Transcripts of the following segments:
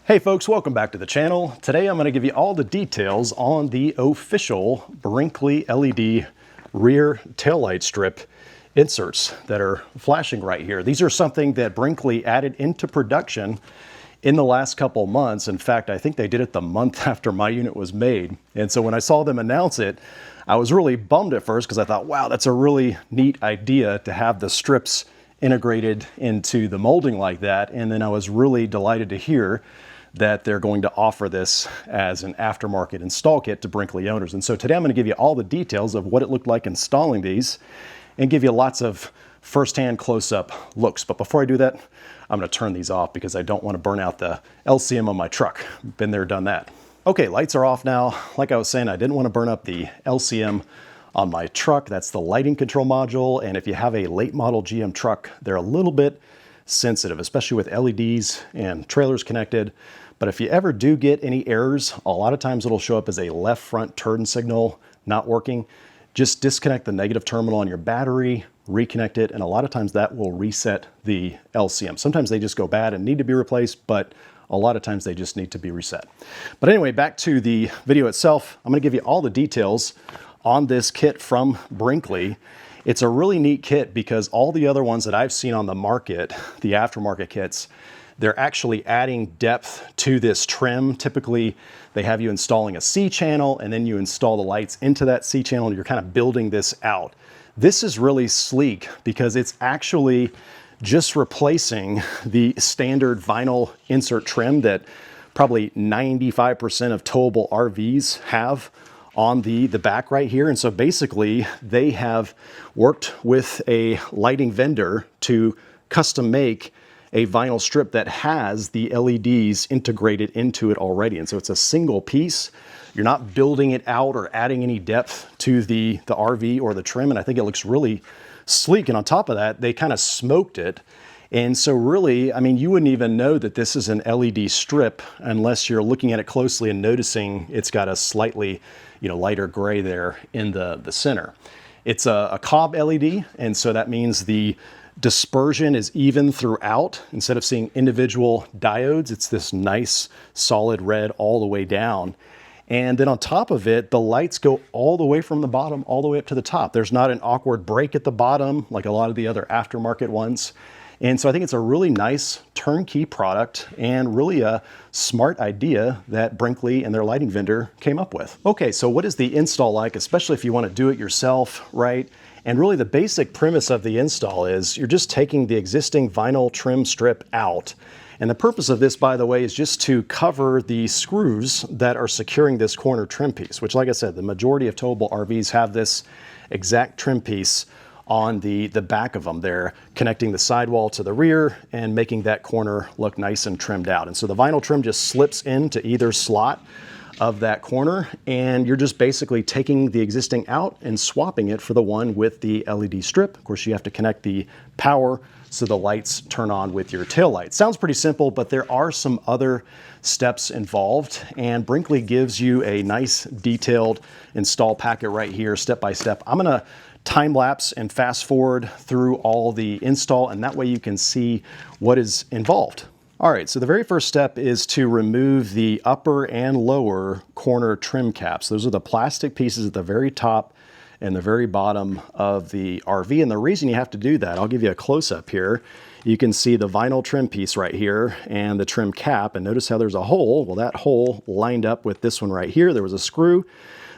Hey folks, welcome back to the channel. Today I'm going to give you all the details on the official Brinkley LED rear taillight strip inserts that are flashing right here. These are something that Brinkley added into production in the last couple months. In fact, I think they did it the month after my unit was made. And so when I saw them announce it, I was really bummed at first because I thought, wow, that's a really neat idea to have the strips integrated into the molding like that. And then I was really delighted to hear that they're going to offer this as an aftermarket install kit to Brinkley owners. And so today I'm going to give you all the details of what it looked like installing these and give you lots of firsthand close-up looks. But before I do that, I'm going to turn these off because I don't want to burn out the LCM on my truck. Been there, done that. Okay, lights are off now. Like I was saying, I didn't want to burn up the LCM on my truck. That's the lighting control module. And if you have a late model GM truck, they're a little bit sensitive, especially with LEDs and trailers connected. But if you ever do get any errors, a lot of times it'll show up as a left front turn signal not working. Just disconnect the negative terminal on your battery, reconnect it, and a lot of times that will reset the LCM. Sometimes they just go bad and need to be replaced, but a lot of times they just need to be reset. But anyway, back to the video itself. I'm going to give you all the details on this kit from Brinkley. It's a really neat kit because all the other ones that I've seen on the market, the aftermarket kits, they're actually adding depth to this trim. Typically, they have you installing a C channel and then you install the lights into that C channel and you're kind of building this out. This is really sleek because it's actually just replacing the standard vinyl insert trim that probably 95% of towable RVs have on the back right here. And so basically they have worked with a lighting vendor to custom make a vinyl strip that has the LEDs integrated into it already. And so it's a single piece. You're not building it out or adding any depth to the RV or the trim. And I think it looks really sleek. And on top of that, they kind of smoked it. And so really, I mean, you wouldn't even know that this is an LED strip unless you're looking at it closely and noticing it's got a slightly, lighter gray there in the center. It's a cob LED. And so that means the dispersion is even throughout. Instead of seeing individual diodes, it's this nice solid red all the way down. And then on top of it, the lights go all the way from the bottom all the way up to the top. There's not an awkward break at the bottom like a lot of the other aftermarket ones. And so I think it's a really nice turnkey product and really a smart idea that Brinkley and their lighting vendor came up with. Okay, so what is the install like, especially if you want to do it yourself, right? And really the basic premise of the install is you're just taking the existing vinyl trim strip out. And the purpose of this, by the way, is just to cover the screws that are securing this corner trim piece, which, like I said, the majority of towable RVs have this exact trim piece on the back of them. They're connecting the sidewall to the rear and making that corner look nice and trimmed out. And so the vinyl trim just slips into either slot of that corner, and you're just basically taking the existing out and swapping it for the one with the LED strip. Of course, you have to connect the power so the lights turn on with your tail light. Sounds pretty simple, but there are some other steps involved, and Brinkley gives you a nice detailed install packet right here, step by step. I'm gonna time lapse and fast forward through all the install, and that way you can see what is involved. All right, so the very first step is to remove the upper and lower corner trim caps. Those are the plastic pieces at the very top and the very bottom of the RV. And the reason you have to do that, I'll give you a close-up here. You can see the vinyl trim piece right here and the trim cap, and notice how there's a hole. Well, that hole lined up with this one right here. There was a screw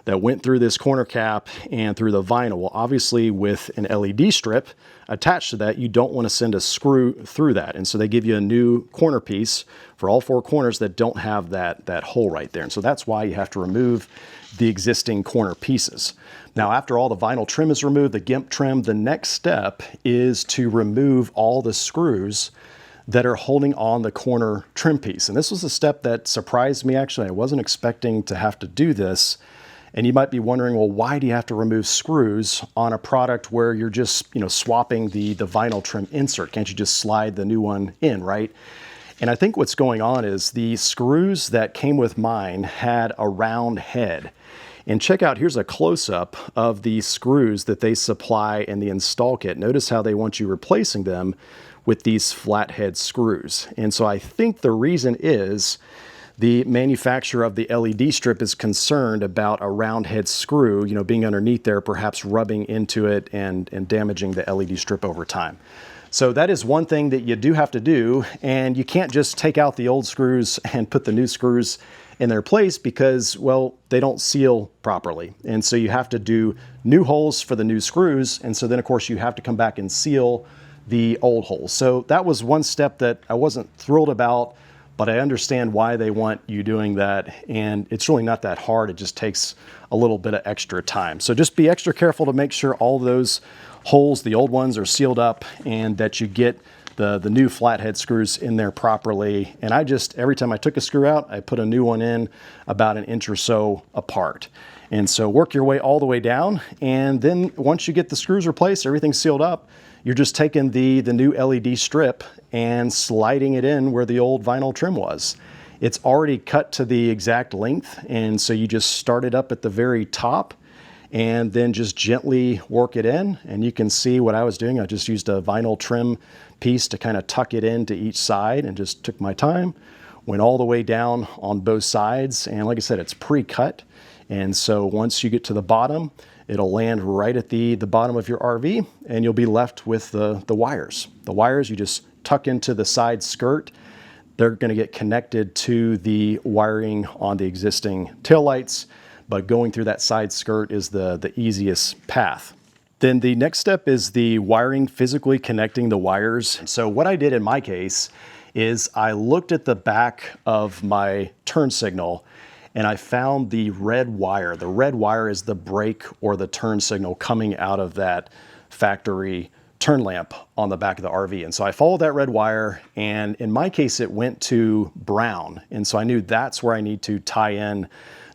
that went through this corner cap and through the vinyl. Well, obviously with an LED strip attached to that, you don't want to send a screw through that. And so they give you a new corner piece for all four corners that don't have that hole right there. And so that's why you have to remove the existing corner pieces. Now, after all the vinyl trim is removed, the gimp trim, the next step is to remove all the screws that are holding on the corner trim piece. And this was a step that surprised me, actually. I wasn't expecting to have to do this. And you might be wondering, well, why do you have to remove screws on a product where you're just, swapping the vinyl trim insert? Can't you just slide the new one in, right? And I think what's going on is the screws that came with mine had a round head. And check out, here's a close-up of the screws that they supply in the install kit. Notice how they want you replacing them with these flathead screws. And so I think the reason is the manufacturer of the LED strip is concerned about a round head screw, being underneath there, perhaps rubbing into it and damaging the LED strip over time. So that is one thing that you do have to do, and you can't just take out the old screws and put the new screws in their place because, well, they don't seal properly. And so you have to do new holes for the new screws. And so then of course you have to come back and seal the old holes. So that was one step that I wasn't thrilled about, but I understand why they want you doing that. And it's really not that hard. It just takes a little bit of extra time. So just be extra careful to make sure all those holes, the old ones, are sealed up and that you get the new flathead screws in there properly. And I just, every time I took a screw out, I put a new one in about 1 inch or so apart. And so work your way all the way down. And then once you get the screws replaced, everything's sealed up, you're just taking the new LED strip and sliding it in where the old vinyl trim was. It's already cut to the exact length. And so you just start it up at the very top and then just gently work it in. And you can see what I was doing. I just used a vinyl trim piece to kind of tuck it into each side and just took my time, went all the way down on both sides. And like I said, it's pre-cut. And so once you get to the bottom, it'll land right at the bottom of your RV and you'll be left with the wires. The wires you just tuck into the side skirt. They're going to get connected to the wiring on the existing taillights, but going through that side skirt is the easiest path. Then the next step is the wiring, physically connecting the wires. So what I did in my case is I looked at the back of my turn signal and I found the red wire. The red wire is the brake or the turn signal coming out of that factory turn lamp on the back of the RV. And so I followed that red wire, and in my case, it went to brown. And so I knew that's where I need to tie in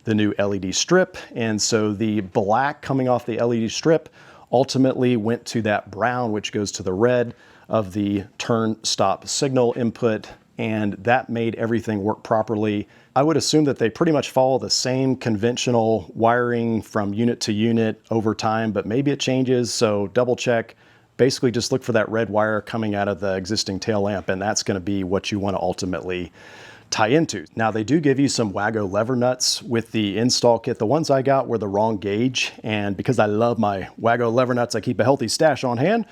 the new LED strip. And so the black coming off the LED strip ultimately went to that brown, which goes to the red of the turn stop signal input. And that made everything work properly. I would assume that they pretty much follow the same conventional wiring from unit to unit over time, but maybe it changes. So double check. Basically just look for that red wire coming out of the existing tail lamp, and that's going to be what you want to ultimately tie into. Now they do give you some Wago lever nuts with the install kit. The ones I got were the wrong gauge, and because I love my Wago lever nuts, I keep a healthy stash on hand.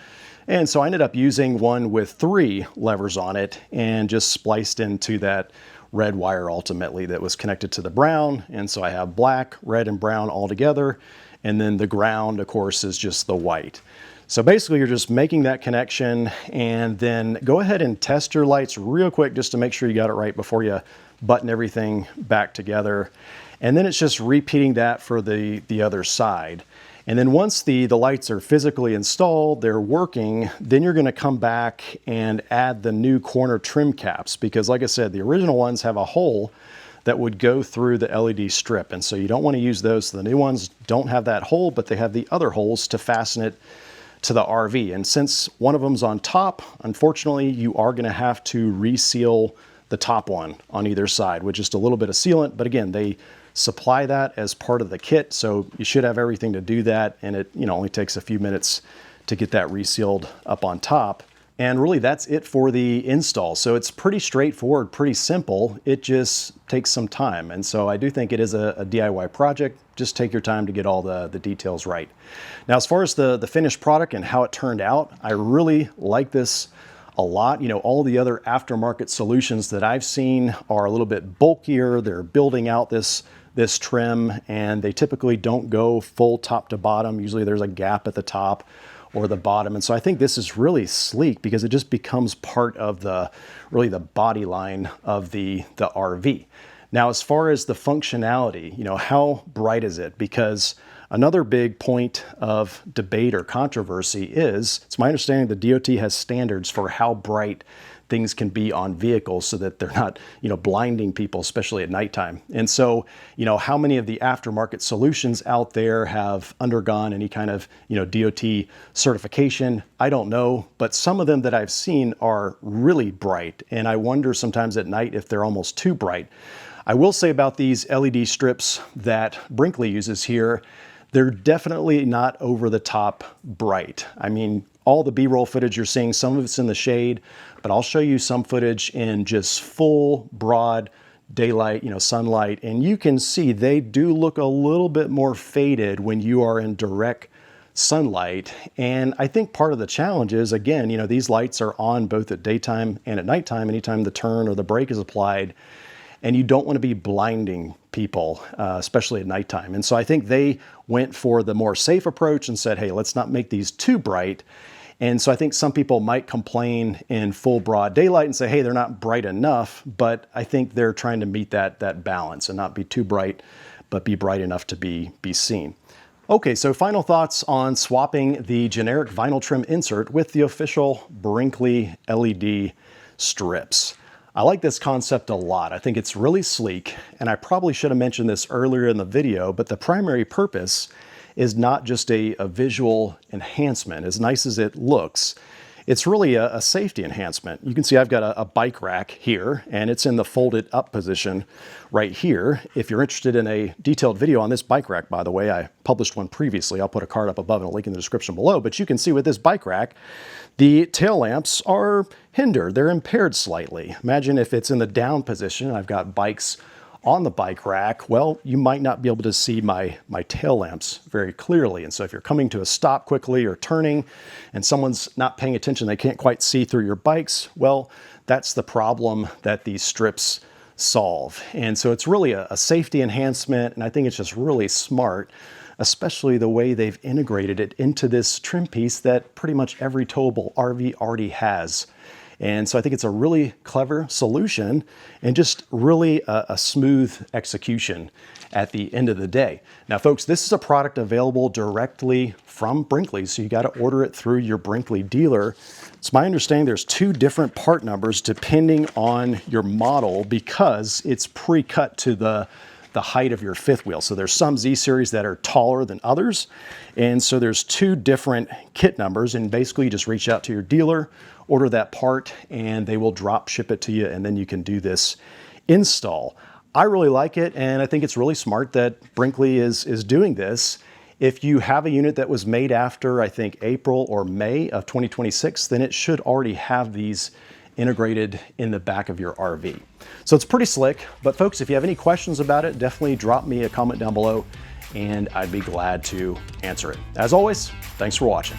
And so I ended up using one with 3 levers on it and just spliced into that red wire ultimately that was connected to the brown. And so I have black, red, and brown all together. And then the ground, of course, is just the white. So basically you're just making that connection, and then go ahead and test your lights real quick just to make sure you got it right before you button everything back together. And then it's just repeating that for the other side. And then once the lights are physically installed, they're working, then you're gonna come back and add the new corner trim caps, because like I said, the original ones have a hole that would go through the LED strip. And so you don't wanna use those. The new ones don't have that hole, but they have the other holes to fasten it to the RV. And since one of them's on top, unfortunately, you are gonna have to reseal the top one on either side with just a little bit of sealant. But again, they supply that as part of the kit, so you should have everything to do that, and it only takes a few minutes to get that resealed up on top. And really that's it for the install. So it's pretty straightforward, pretty simple. It just takes some time. And so I do think it is a DIY project. Just take your time to get all the details right. Now, as far as the finished product and how it turned out, I really like this a lot. All the other aftermarket solutions that I've seen are a little bit bulkier. They're building out this trim, and they typically don't go full top to bottom. Usually there's a gap at the top or the bottom. And so I think this is really sleek because it just becomes part of really the body line of the RV. Now, as far as the functionality, how bright is it? Because another big point of debate or controversy is, it's my understanding the DOT has standards for how bright things can be on vehicles so that they're not, blinding people, especially at nighttime. And so, how many of the aftermarket solutions out there have undergone any kind of, DOT certification? I don't know, but some of them that I've seen are really bright. And I wonder sometimes at night if they're almost too bright. I will say about these LED strips that Brinkley uses here, They're definitely not over the top bright. I mean, all the B-roll footage you're seeing, some of it's in the shade, but I'll show you some footage in just full broad daylight, sunlight, and you can see they do look a little bit more faded when you are in direct sunlight. And I think part of the challenge is, again, these lights are on both at daytime and at nighttime, anytime the turn or the brake is applied, and you don't want to be blinding people, especially at nighttime. And so I think they went for the more safe approach and said, hey, let's not make these too bright. And so I think some people might complain in full broad daylight and say, hey, they're not bright enough, but I think they're trying to meet that balance and not be too bright, but be bright enough to be seen. Okay, so final thoughts on swapping the generic vinyl trim insert with the official Brinkley LED strips. I like this concept a lot. I think it's really sleek, and I probably should have mentioned this earlier in the video, but the primary purpose is not just a visual enhancement, as nice as it looks. It's really a safety enhancement. You can see I've got a bike rack here, and it's in the folded up position right here. If you're interested in a detailed video on this bike rack, by the way, I published one previously. I'll put a card up above and a link in the description below, but you can see with this bike rack, the tail lamps are hindered. They're impaired slightly. Imagine if it's in the down position, I've got bikes on the bike rack, well, you might not be able to see my tail lamps very clearly. And so if you're coming to a stop quickly or turning and someone's not paying attention, they can't quite see through your bikes, well, that's the problem that these strips solve. And so it's really a safety enhancement, and I think it's just really smart, especially the way they've integrated it into this trim piece that pretty much every towable RV already has. And so I think it's a really clever solution and just really a smooth execution at the end of the day. Now, folks, this is a product available directly from Brinkley, so you got to order it through your Brinkley dealer. It's my understanding there's 2 different part numbers depending on your model because it's pre-cut to the height of your fifth wheel. So there's some Z series that are taller than others. And so there's 2 different kit numbers, and basically you just reach out to your dealer, order that part, and they will drop ship it to you, and then you can do this install. I really like it, and I think it's really smart that Brinkley is doing this. If you have a unit that was made after, I think, April or May of 2026, then it should already have these integrated in the back of your RV. So it's pretty slick, but folks, if you have any questions about it, definitely drop me a comment down below and I'd be glad to answer it. As always, thanks for watching.